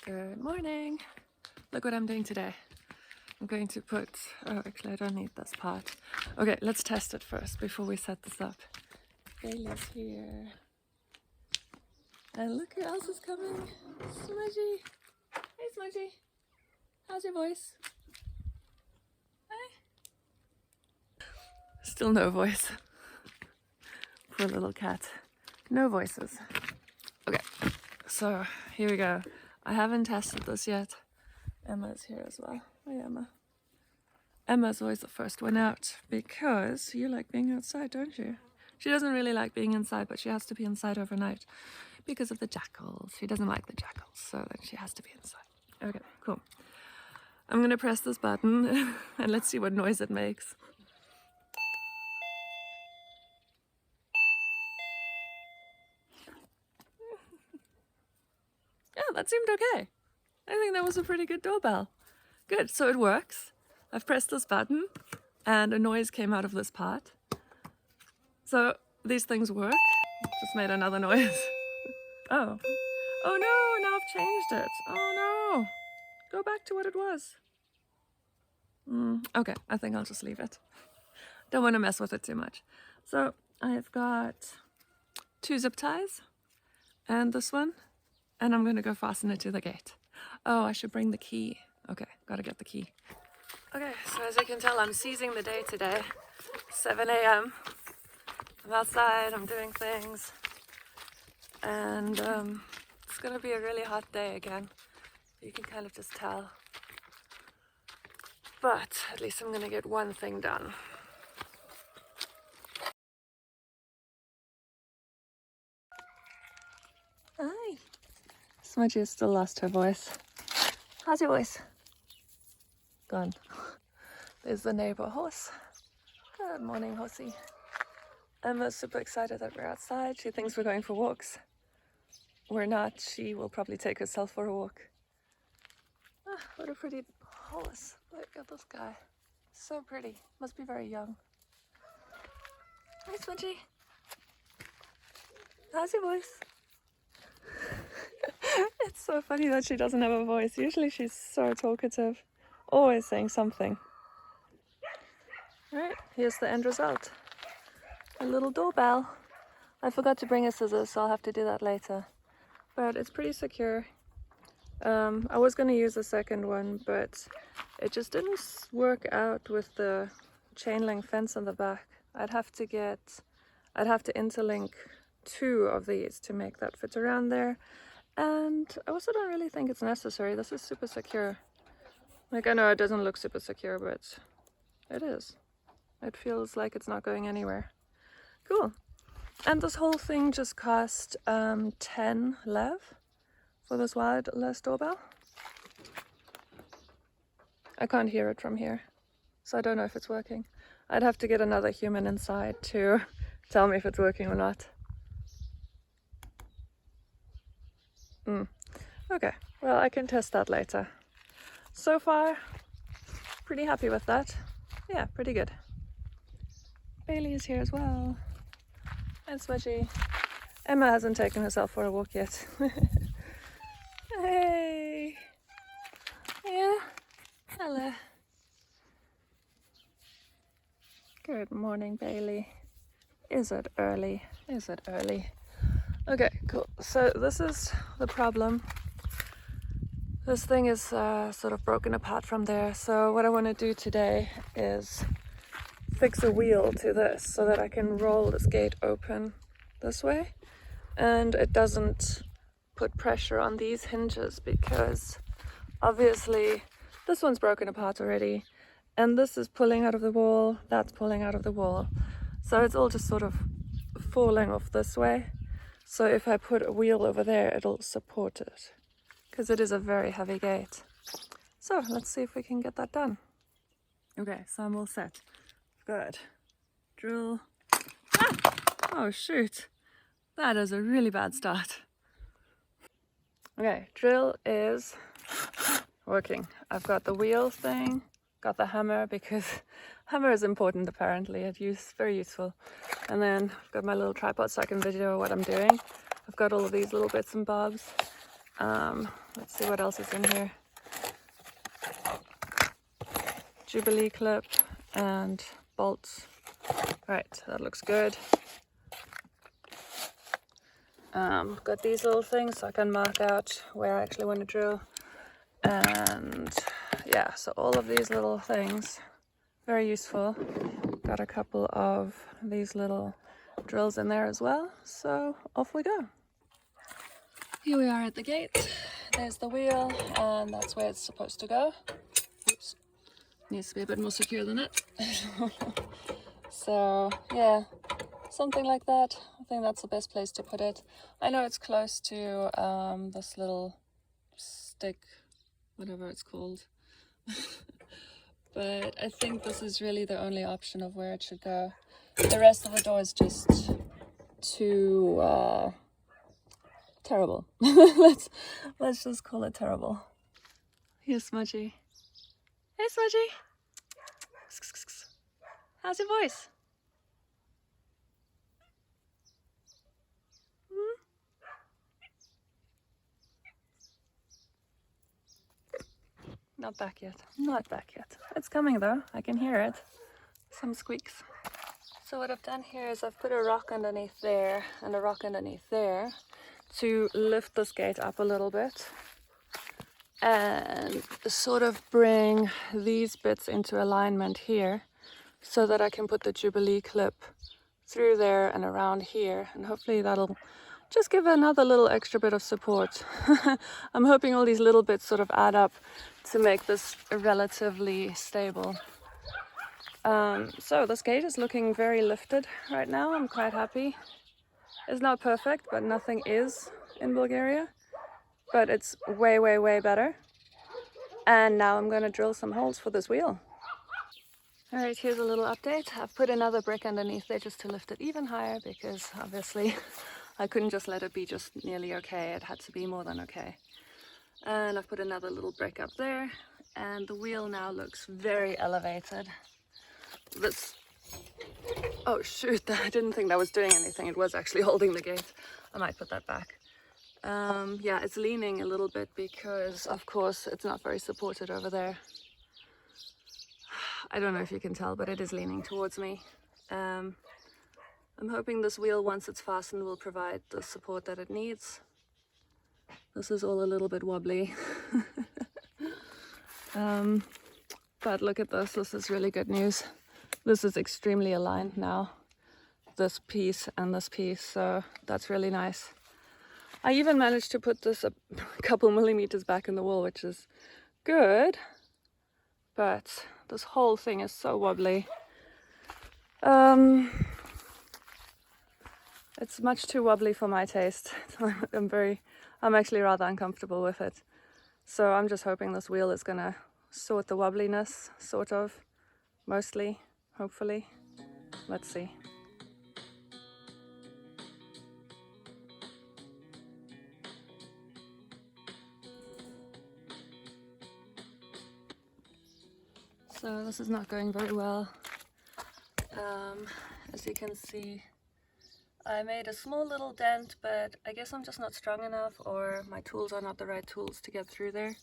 Good morning. Look what I'm doing today. I'm going to put, oh, actually I don't need this part. Okay, let's test it first before we set this up. Bailey's here. And look who else is coming. Smudgy. Hey Smudgy. How's your voice? Hi. Still no voice. Poor little cat. No voices. Okay, so here we go. I haven't tested this yet. Emma's here as well. Hi Emma. Emma's always the first one out because you like being outside, don't you? She doesn't really like being inside, but she has to be inside overnight because of the jackals. She doesn't like the jackals, so then she has to be inside. Okay, cool. I'm gonna press this button and let's see what noise it makes. Yeah, that seemed okay. I think that was a pretty good doorbell. Good, so it works. I've pressed this button and a noise came out of this part. So these things work. Just made another noise. Oh. Oh no, now I've changed it. Oh no. Go back to what it was. Okay, I think I'll just leave it. Don't want to mess with it too much. So I've got 2 zip ties and this one, and I'm gonna go fasten it to the gate. Oh, I should bring the key. Okay, gotta get the key. Okay, so as you can tell, I'm seizing the day today. 7 a.m. I'm outside, I'm doing things, and it's gonna be a really hot day again. You can kind of just tell. But at least I'm gonna get one thing done. Hi. Smudgy has still lost her voice. How's your voice? Gone. There's the neighbor horse. Good morning, horsey. Emma's super excited that we're outside. She thinks we're going for walks. We're not. She will probably take herself for a walk. Ah, what a pretty horse. Look at this guy. So pretty. Must be very young. Hi, Smudgy. How's your voice? It's so funny that she doesn't have a voice. Usually she's so talkative. Always saying something. Right, here's the end result. A little doorbell. I forgot to bring a scissors, so I'll have to do that later. But it's pretty secure. I was going to use a second one, but it just didn't work out with the chain link fence on the back. I'd have to interlink 2 of these to make that fit around there. And I also don't really think it's necessary. This is super secure. Like, I know it doesn't look super secure, but it is. It feels like it's not going anywhere. Cool. And this whole thing just cost 10 lev for this wireless doorbell. I can't hear it from here, so I don't know if it's working. I'd have to get another human inside to tell me if it's working or not. Okay, well, I can test that later. So far, pretty happy with that. Yeah, pretty good. Bailey is here as well. And Smudgy. Emma hasn't taken herself for a walk yet. Hey! Yeah? Hello. Good morning, Bailey. Is it early? Is it early? Okay, cool. So this is the problem. This thing is sort of broken apart from there. So what I want to do today is fix a wheel to this so that I can roll this gate open this way. And it doesn't put pressure on these hinges because obviously this one's broken apart already. And this is pulling out of the wall, that's pulling out of the wall. So it's all just sort of falling off this way. So if I put a wheel over there, it'll support it, because it is a very heavy gate. So let's see if we can get that done. Okay, so I'm all set. Good. Drill. Ah! Oh shoot, that is a really bad start. Okay, drill is working. I've got the wheel thing, got the hammer because hammer is important apparently. It's very useful. And then I've got my little tripod so I can video what I'm doing. I've got all of these little bits and bobs. Let's see what else is in here. Jubilee clip and bolts. Right, that looks good. Got these little things so I can mark out where I actually want to drill. And yeah, so all of these little things, very useful. Got a couple of these little drills in there as well, so off we go. Here we are at the gate. There's the wheel, and that's where it's supposed to go. Oops, needs to be a bit more secure than it. So yeah, something like that. I think that's the best place to put it. I know it's close to this little stick, whatever it's called. But I think this is really the only option of where it should go. The rest of the door is just too terrible. let's just call it terrible. Here's Smudgy. Hey Smudgy! How's your voice? Not back yet. Not back yet. It's coming though. I can hear it. Some squeaks. So what I've done here is I've put a rock underneath there and a rock underneath there to lift this gate up a little bit and sort of bring these bits into alignment here so that I can put the Jubilee clip through there and around here, and hopefully that'll just give another little extra bit of support. I'm hoping all these little bits sort of add up to make this relatively stable. So this gate is looking very lifted right now. I'm quite happy. It's not perfect, but nothing is in Bulgaria. But it's way, way, way better. And now I'm going to drill some holes for this wheel. Alright, here's a little update. I've put another brick underneath there just to lift it even higher, because obviously I couldn't just let it be just nearly okay. It had to be more than okay. And I've put another little brick up there, and the wheel now looks very elevated. This, oh shoot, I didn't think that was doing anything. It was actually holding the gate. I might put that back. Yeah, it's leaning a little bit because of course it's not very supported over there. I don't know if you can tell, but it is leaning towards me. I'm hoping this wheel, once it's fastened, will provide the support that it needs. This is all a little bit wobbly. But look at this, this is really good news. This is extremely aligned now, this piece and this piece, so that's really nice. I even managed to put this a couple millimeters back in the wall, which is good, but this whole thing is so wobbly. It's much too wobbly for my taste. I'm actually rather uncomfortable with it. So I'm just hoping this wheel is gonna sort the wobbliness, sort of, mostly, hopefully. Let's see. So this is not going very well. As you can see, I made a small little dent, but I guess I'm just not strong enough, or my tools are not the right tools to get through there.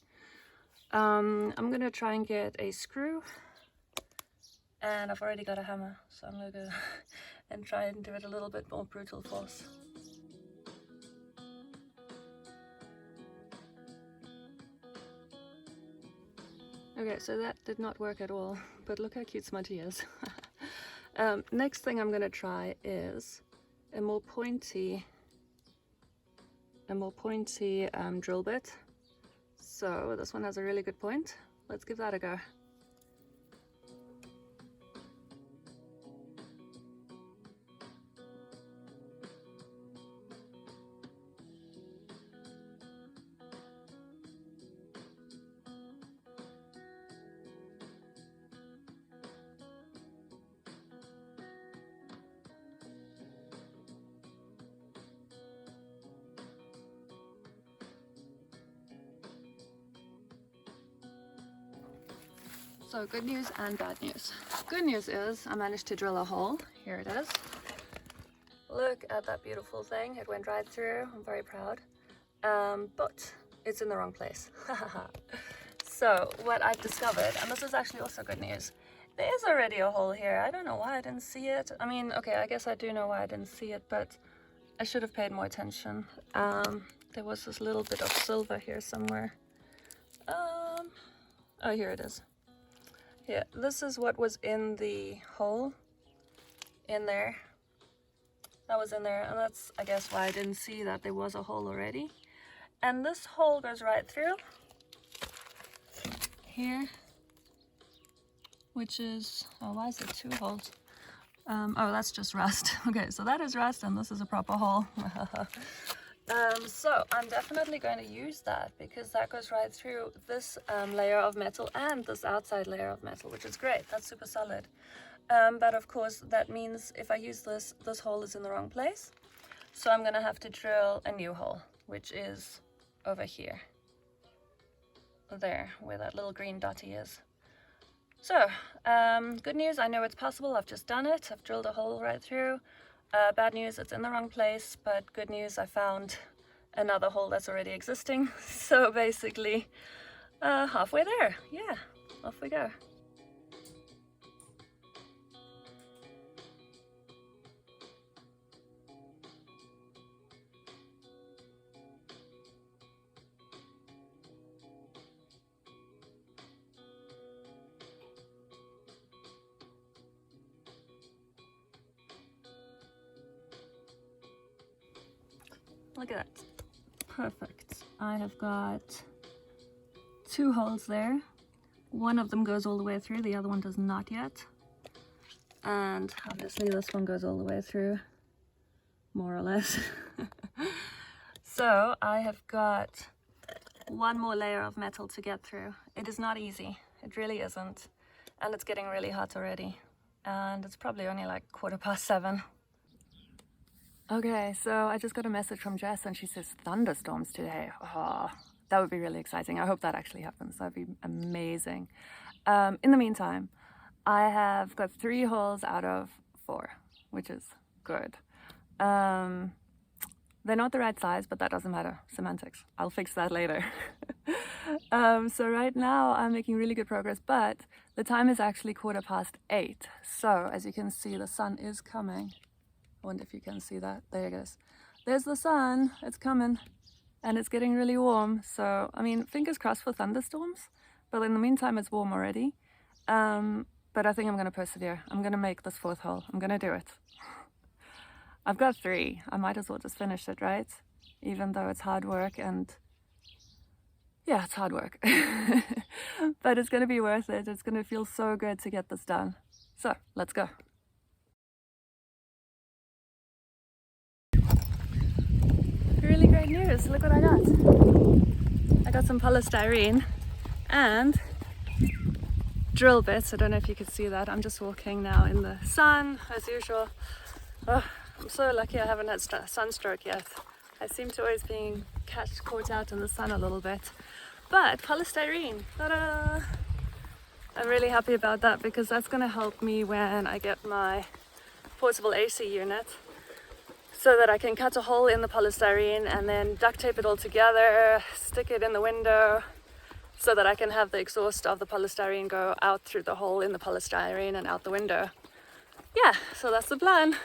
I'm gonna try and get a screw, and I've already got a hammer, so I'm gonna go and try and do it a little bit more brutal force. Okay, so that did not work at all, but look how cute Smudgy is. Next thing I'm gonna try is a more pointy drill bit. So this one has a really good point. Let's give that a go. So good news and bad news. Good news is I managed to drill a hole. Here it is. Look at that beautiful thing. It went right through. I'm very proud. but it's in the wrong place. So what I've discovered, and this is actually also good news, there is already a hole here. I don't know why I didn't see it. I mean, okay, I guess I do know why I didn't see it, but I should have paid more attention. There was this little bit of silver here somewhere. Oh, here it is. Yeah, this is what was in the hole in there. That was in there, and that's, I guess, why I didn't see that there was a hole already. And this hole goes right through here, which is, oh, why is it 2 holes? Oh, that's just rust. Okay, so that is rust, and this is a proper hole. So I'm definitely going to use that, because that goes right through this layer of metal and this outside layer of metal, which is great. That's super solid. But of course, that means if I use this, this hole is in the wrong place. So I'm going to have to drill a new hole, which is over here. There, where that little green dotty is. So, good news, I know it's possible. I've just done it. I've drilled a hole right through. Bad news, it's in the wrong place, but good news, I found another hole that's already existing. So basically, halfway there. Yeah, off we go. Look at that. Perfect. I have got 2 holes there. One of them goes all the way through, the other one does not yet. And obviously this one goes all the way through, more or less. So I have got 1 more layer of metal to get through. It is not easy. It really isn't. And it's getting really hot already. And it's probably only like 7:15. Okay, so I just got a message from Jess and she says thunderstorms today. Oh, that would be really exciting. I hope that actually happens. That'd be amazing. In the meantime, I have got 3 holes out of 4, which is good. They're not the right size, but that doesn't matter. Semantics. I'll fix that later. So right now I'm making really good progress, but the time is actually 8:15. So as you can see, the sun is coming. I wonder if you can see that. There it goes. There's the sun. It's coming. And it's getting really warm. So, I mean, fingers crossed for thunderstorms. But in the meantime, it's warm already. But I think I'm going to persevere. I'm going to make this 4th hole. I'm going to do it. I've got 3. I might as well just finish it, right? Even though it's hard work and... yeah, it's hard work. But it's going to be worth it. It's going to feel so good to get this done. So, let's go. Really great news. Look what I got. I got some polystyrene and drill bits. I don't know if you could see that. I'm just walking now in the sun as usual. Oh, I'm so lucky I haven't had sunstroke yet. I seem to always being caught out in the sun a little bit. But polystyrene, ta-da! I'm really happy about that because that's going to help me when I get my portable AC unit, so that I can cut a hole in the polystyrene and then duct tape it all together, stick it in the window, so that I can have the exhaust of the polystyrene go out through the hole in the polystyrene and out the window. Yeah, so that's the plan.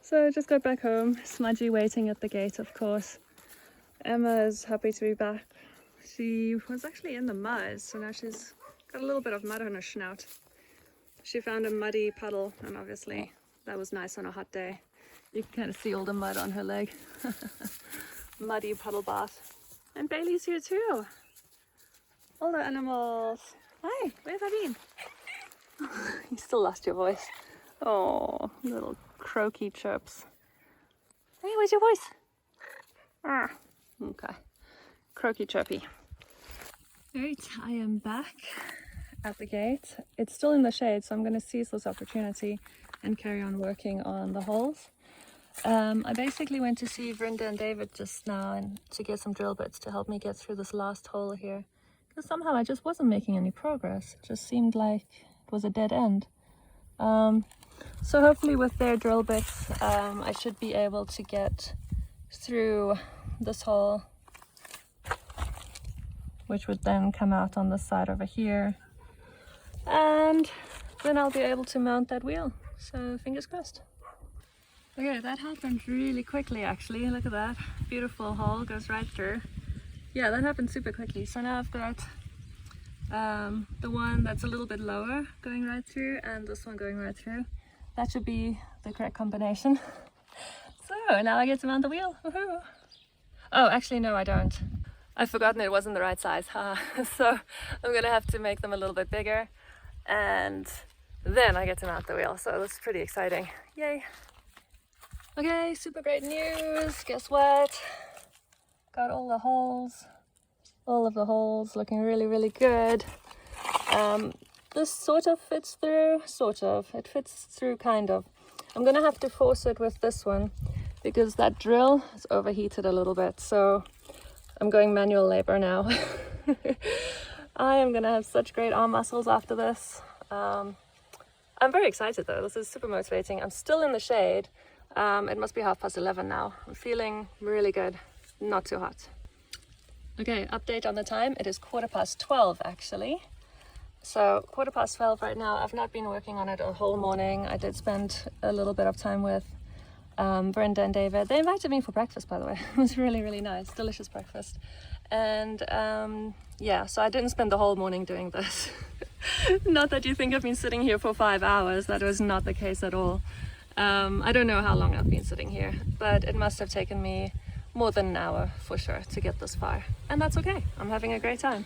So I just got back home, Smudgy waiting at the gate, of course. Emma is happy to be back. She was actually in the mud, so now she's got a little bit of mud on her snout. She found a muddy puddle, and obviously that was nice on a hot day. You can kind of see all the mud on her leg. Muddy puddle bath. And Bailey's here too. All the animals. Hi, where have I been? You still lost your voice. Oh, little croaky chirps. Hey, where's your voice? Ah, okay. Croaky chirpy. Right, I am back at the gate. It's still in the shade, so I'm going to seize this opportunity and carry on working on the holes. I basically went to see Vrinda and David just now and to get some drill bits to help me get through this last hole here, because somehow I just wasn't making any progress. It just seemed like it was a dead end. So hopefully with their drill bits I should be able to get through this hole, which would then come out on this side over here, and then I'll be able to mount that wheel. So fingers crossed. Okay, that happened really quickly actually. Look at that, beautiful hole, goes right through. Yeah, that happened super quickly. So now I've got the one that's a little bit lower going right through, and this one going right through. That should be the correct combination. So now I get to mount the wheel. Woohoo! Oh, actually no, I don't. I've forgotten it wasn't the right size. So I'm gonna have to make them a little bit bigger, and then I get to mount the wheel. So that's pretty exciting. Yay! Okay, super great news. Guess what? Got all of the holes looking really, really good. This sort of fits through, it fits through kind of. I'm gonna have to force it with this one because that drill is overheated a little bit, so I'm going manual labor now. I am gonna have such great arm muscles after this. I'm very excited though, this is super motivating. I'm still in the shade. It must be 11:30 now. I'm feeling really good, not too hot. Okay, update on the time. It is 12:15 actually. So 12:15 right now. I've not been working on it a whole morning. I did spend a little bit of time with Brenda and David. They invited me for breakfast, by the way. It was really, really nice, delicious breakfast. And yeah, so I didn't spend the whole morning doing this. Not that you think I've been sitting here for 5 hours. That was not the case at all. I don't know how long I've been sitting here, but it must have taken me more than an hour for sure to get this far. And that's okay. I'm having a great time.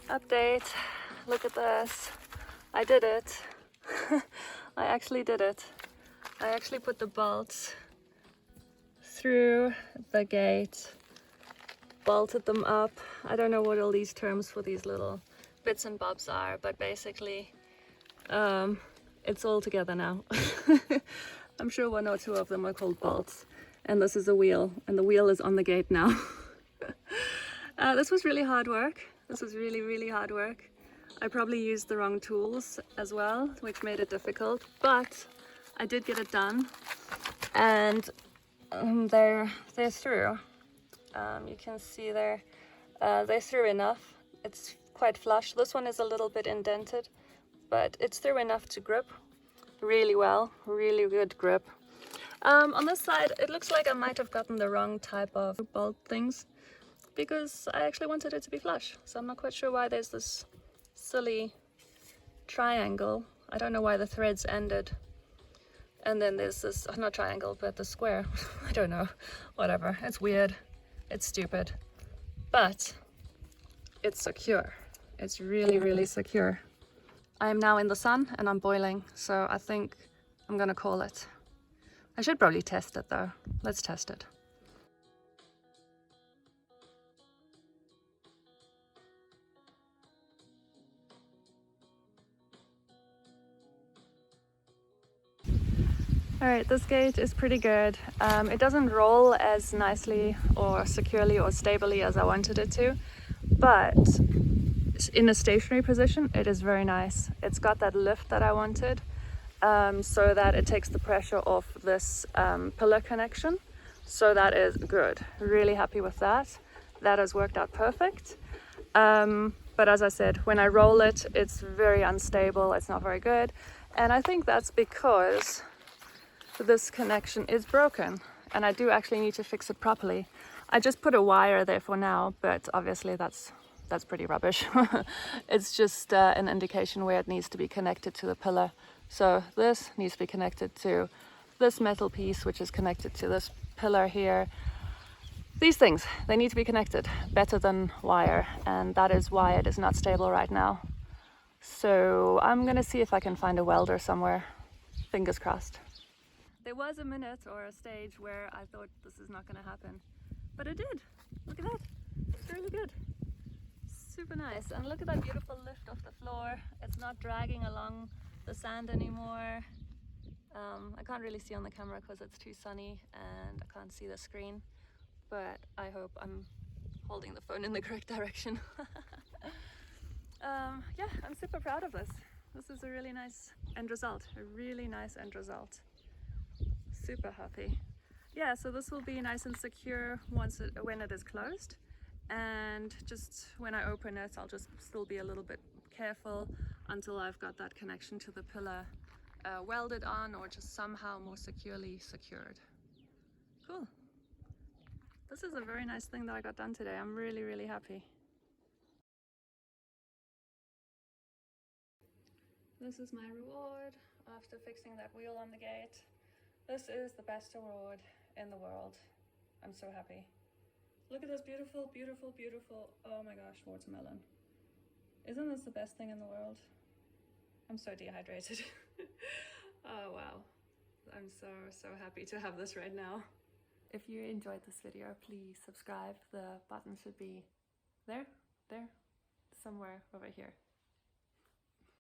Update, look at this. I did it. I actually did it. I actually put the bolts through the gate, bolted them up. I don't know what all these terms for these little bits and bobs are, but basically it's all together now. I'm sure one or two of them are called bolts, and this is a wheel, and the wheel is on the gate now. This was really hard work. This was really, really hard work. I probably used the wrong tools as well, which made it difficult, but I did get it done, and they're through. You can see they're through enough. It's quite flush. This one is a little bit indented, but it's through enough to grip really well, really good grip. On this side, it looks like I might have gotten the wrong type of bolt things, because I actually wanted it to be flush. So I'm not quite sure why there's this silly triangle. I don't know why the threads ended. And then there's this, not triangle, but the square. I don't know, whatever. It's weird, it's stupid, but it's secure. It's really, really secure. I am now in the sun and I'm boiling, so I think I'm gonna call it. I should probably test it though. Let's test it. Alright, this gate is pretty good. It doesn't roll as nicely or securely or stably as I wanted it to, but in a stationary position it is very nice. It's got that lift that I wanted, so that it takes the pressure off this pillar connection. So that is good. Really happy with that. That has worked out perfect. But as I said, when I roll it, it's very unstable. It's not very good. And I think that's because this connection is broken, and I do actually need to fix it properly. I just put a wire there for now, but obviously that's pretty rubbish. It's just an indication where it needs to be connected to the pillar. So this needs to be connected to this metal piece, which is connected to this pillar here. These things, they need to be connected better than wire, and that is why it is not stable right now. So I'm gonna see if I can find a welder somewhere. Fingers crossed. There was a minute or a stage where I thought this is not gonna happen, but it did. Look at that. It's really good. Super nice. And look at that beautiful lift off the floor. It's not dragging along the sand anymore. I can't really see on the camera because it's too sunny and I can't see the screen, but I hope I'm holding the phone in the correct direction. Yeah, I'm super proud of this. This is a really nice end result, a really nice end result. Super happy. Yeah, so this will be nice and secure when it is closed, and just when I open it I'll just still be a little bit careful until I've got that connection to the pillar welded on or just somehow more securely secured. Cool. This is a very nice thing that I got done today. I'm really happy. This is my reward after fixing that wheel on the gate. This is the best award in the world. I'm so happy. Look at this beautiful, oh my gosh, watermelon. Isn't this the best thing in the world? I'm so dehydrated. Oh wow. I'm so happy to have this right now. If you enjoyed this video, please subscribe. The button should be there, somewhere over here.